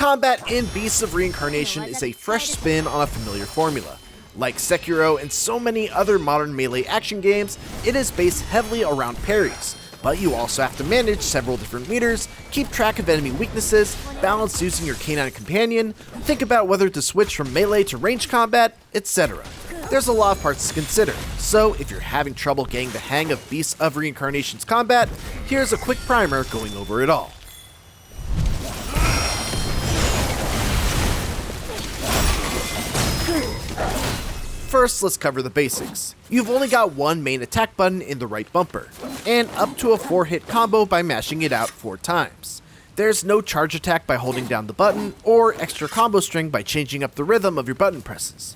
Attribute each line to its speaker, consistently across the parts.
Speaker 1: Combat in Beast of Reincarnation is a fresh spin on a familiar formula. Like Sekiro and so many other modern melee action games, it is based heavily around parries, but you also have to manage several different meters, keep track of enemy weaknesses, balance using your canine companion, think about whether to switch from melee to ranged combat, etc. There's a lot of parts to consider, so if you're having trouble getting the hang of Beast of Reincarnation's combat, here's a quick primer going over it all. First, let's cover the basics. You've only got one main attack button in the right bumper, and up to a 4-hit combo by mashing it out 4 times. There's no charge attack by holding down the button, or extra combo string by changing up the rhythm of your button presses.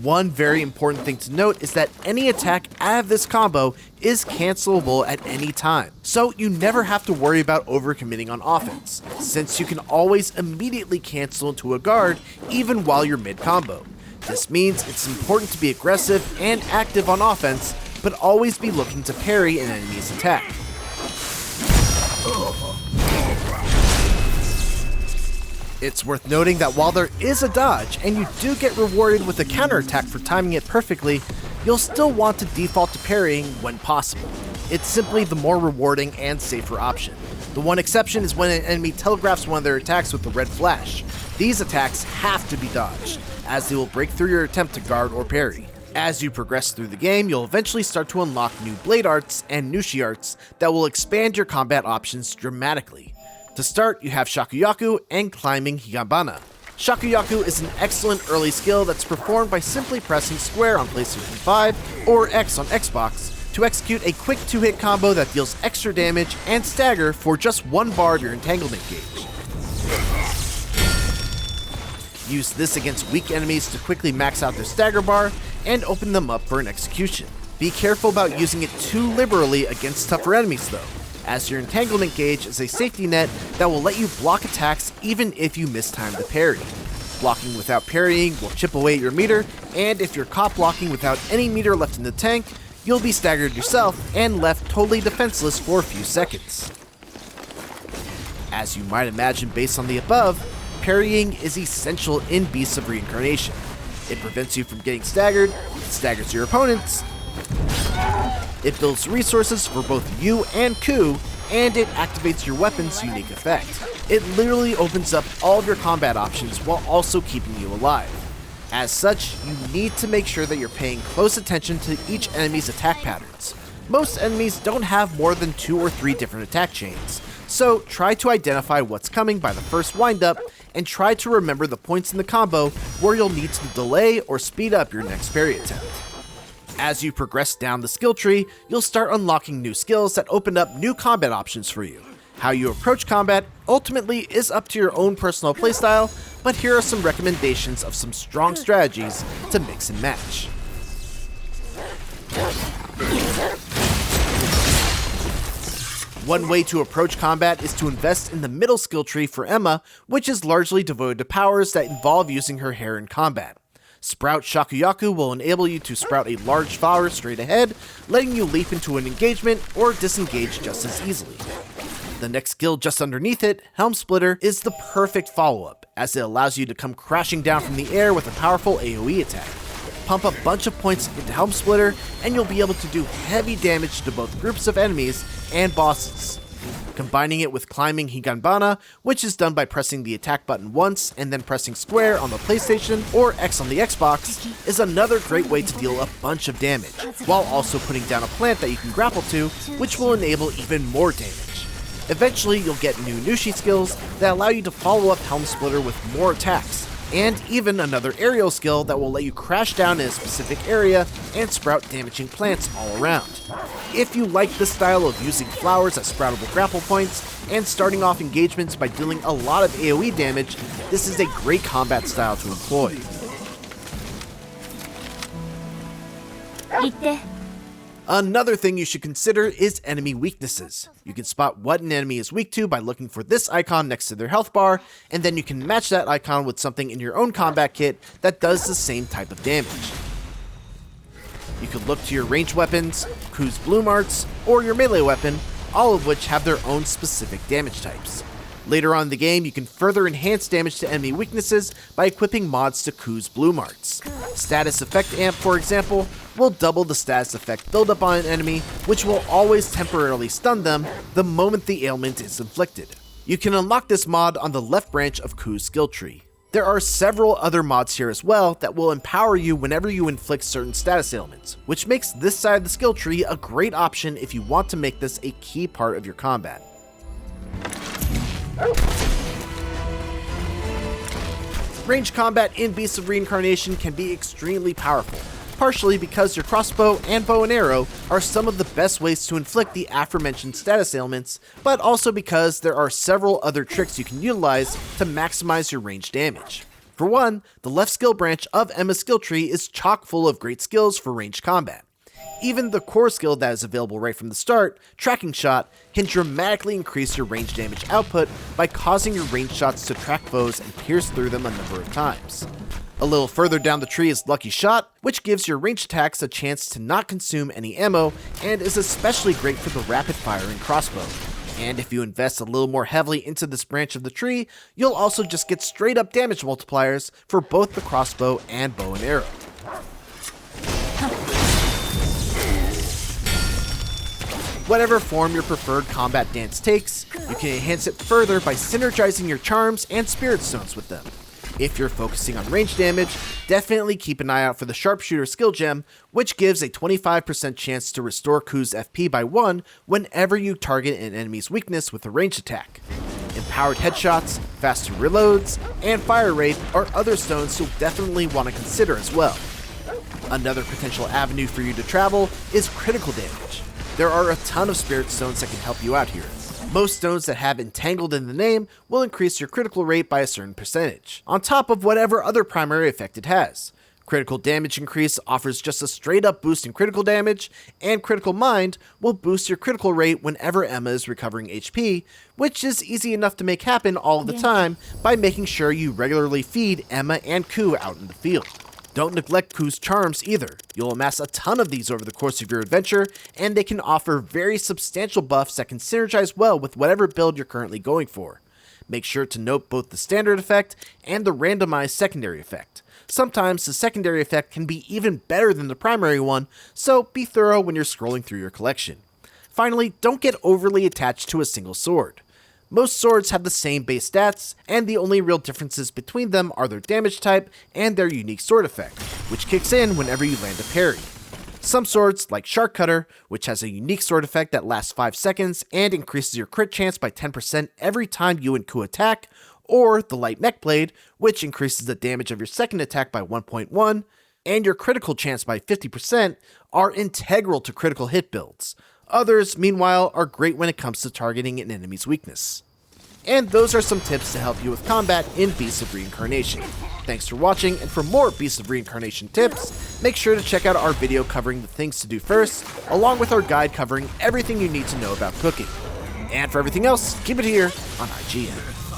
Speaker 1: One very important thing to note is that any attack out of this combo is cancelable at any time, so you never have to worry about overcommitting on offense, since you can always immediately cancel into a guard even while you're mid-combo. This means it's important to be aggressive and active on offense, but always be looking to parry an enemy's attack. It's worth noting that while there is a dodge, and you do get rewarded with a counterattack for timing it perfectly, you'll still want to default to parrying when possible. It's simply the more rewarding and safer option. The one exception is when an enemy telegraphs one of their attacks with a red flash. These attacks have to be dodged, as they will break through your attempt to guard or parry. As you progress through the game, you'll eventually start to unlock new blade arts and Nushi arts that will expand your combat options dramatically. To start, you have Shakuyaku and climbing Higanbana. Shakuyaku is an excellent early skill that's performed by simply pressing square on PlayStation 5 or X on Xbox to execute a quick 2-hit combo that deals extra damage and stagger for just 1 bar of your entanglement gauge. Use this against weak enemies to quickly max out their stagger bar and open them up for an execution. Be careful about using it too liberally against tougher enemies though, as your entanglement gauge is a safety net that will let you block attacks even if you mistime the parry. Blocking without parrying will chip away at your meter, and if you're caught blocking without any meter left in the tank, you'll be staggered yourself and left totally defenseless for a few seconds. As you might imagine based on the above, parrying is essential in Beasts of Reincarnation. It prevents you from getting staggered, it staggers your opponents, it builds resources for both you and Koo, and it activates your weapon's unique effect. It literally opens up all of your combat options while also keeping you alive. As such, you need to make sure that you're paying close attention to each enemy's attack patterns. Most enemies don't have more than 2 or 3 different attack chains, so try to identify what's coming by the first windup, and try to remember the points in the combo where you'll need to delay or speed up your next parry attempt. As you progress down the skill tree, you'll start unlocking new skills that open up new combat options for you. How you approach combat ultimately is up to your own personal playstyle, but here are some recommendations of some strong strategies to mix and match. One way to approach combat is to invest in the middle skill tree for Emma, which is largely devoted to powers that involve using her hair in combat. Sprout Shakuyaku will enable you to sprout a large flower straight ahead, letting you leap into an engagement or disengage just as easily. The next skill just underneath it, Helm Splitter, is the perfect follow-up, as it allows you to come crashing down from the air with a powerful AoE attack. Pump a bunch of points into Helm Splitter, and you'll be able to do heavy damage to both groups of enemies and bosses. Combining it with climbing Higanbana, which is done by pressing the attack button once and then pressing square on the PlayStation or X on the Xbox, is another great way to deal a bunch of damage, while also putting down a plant that you can grapple to, which will enable even more damage. Eventually, you'll get new Nushi skills that allow you to follow up Helm Splitter with more attacks, and even another aerial skill that will let you crash down in a specific area and sprout damaging plants all around. If you like this style of using flowers as sproutable grapple points and starting off engagements by dealing a lot of AoE damage, this is a great combat style to employ. Another thing you should consider is enemy weaknesses. You can spot what an enemy is weak to by looking for this icon next to their health bar, and then you can match that icon with something in your own combat kit that does the same type of damage. You could look to your ranged weapons, Koo's bloom arts, or your melee weapon, all of which have their own specific damage types. Later on in the game, you can further enhance damage to enemy weaknesses by equipping mods to Koo's blue marks. Status Effect Amp, for example, will double the status effect buildup on an enemy, which will always temporarily stun them the moment the ailment is inflicted. You can unlock this mod on the left branch of Koo's skill tree. There are several other mods here as well that will empower you whenever you inflict certain status ailments, which makes this side of the skill tree a great option if you want to make this a key part of your combat. Ranged combat in Beast of Reincarnation can be extremely powerful, partially because your crossbow and bow and arrow are some of the best ways to inflict the aforementioned status ailments, but also because there are several other tricks you can utilize to maximize your range damage. For one, the left skill branch of Emma's skill tree is chock full of great skills for ranged combat. Even the core skill that is available right from the start, Tracking Shot, can dramatically increase your range damage output by causing your ranged shots to track foes and pierce through them a number of times. A little further down the tree is Lucky Shot, which gives your ranged attacks a chance to not consume any ammo and is especially great for the rapid firing crossbow. And if you invest a little more heavily into this branch of the tree, you'll also just get straight up damage multipliers for both the crossbow and bow and arrow. Whatever form your preferred combat dance takes, you can enhance it further by synergizing your charms and spirit stones with them. If you're focusing on range damage, definitely keep an eye out for the sharpshooter skill gem, which gives a 25% chance to restore Koo's FP by 1 whenever you target an enemy's weakness with a ranged attack. Empowered headshots, faster reloads, and fire rate are other stones you'll definitely want to consider as well. Another potential avenue for you to travel is critical damage. There are a ton of spirit stones that can help you out here. Most stones that have entangled in the name will increase your critical rate by a certain percentage, on top of whatever other primary effect it has. Critical damage increase offers just a straight up boost in critical damage, and critical mind will boost your critical rate whenever Emma is recovering HP, which is easy enough to make happen all of the time by making sure you regularly feed Emma and Koo out in the field. Don't neglect Koo's charms either. You'll amass a ton of these over the course of your adventure, and they can offer very substantial buffs that can synergize well with whatever build you're currently going for. Make sure to note both the standard effect and the randomized secondary effect. Sometimes the secondary effect can be even better than the primary one, so be thorough when you're scrolling through your collection. Finally, don't get overly attached to a single sword. Most swords have the same base stats, and the only real differences between them are their damage type and their unique sword effect, which kicks in whenever you land a parry. Some swords, like Shark Cutter, which has a unique sword effect that lasts 5 seconds and increases your crit chance by 10% every time you and Koo attack, or the Light Mech Blade, which increases the damage of your second attack by 1.1, and your critical chance by 50%, are integral to critical hit builds. Others, meanwhile, are great when it comes to targeting an enemy's weakness. And those are some tips to help you with combat in Beast of Reincarnation. Thanks for watching, and for more Beast of Reincarnation tips, make sure to check out our video covering the things to do first, along with our guide covering everything you need to know about cooking. And for everything else, keep it here on IGN.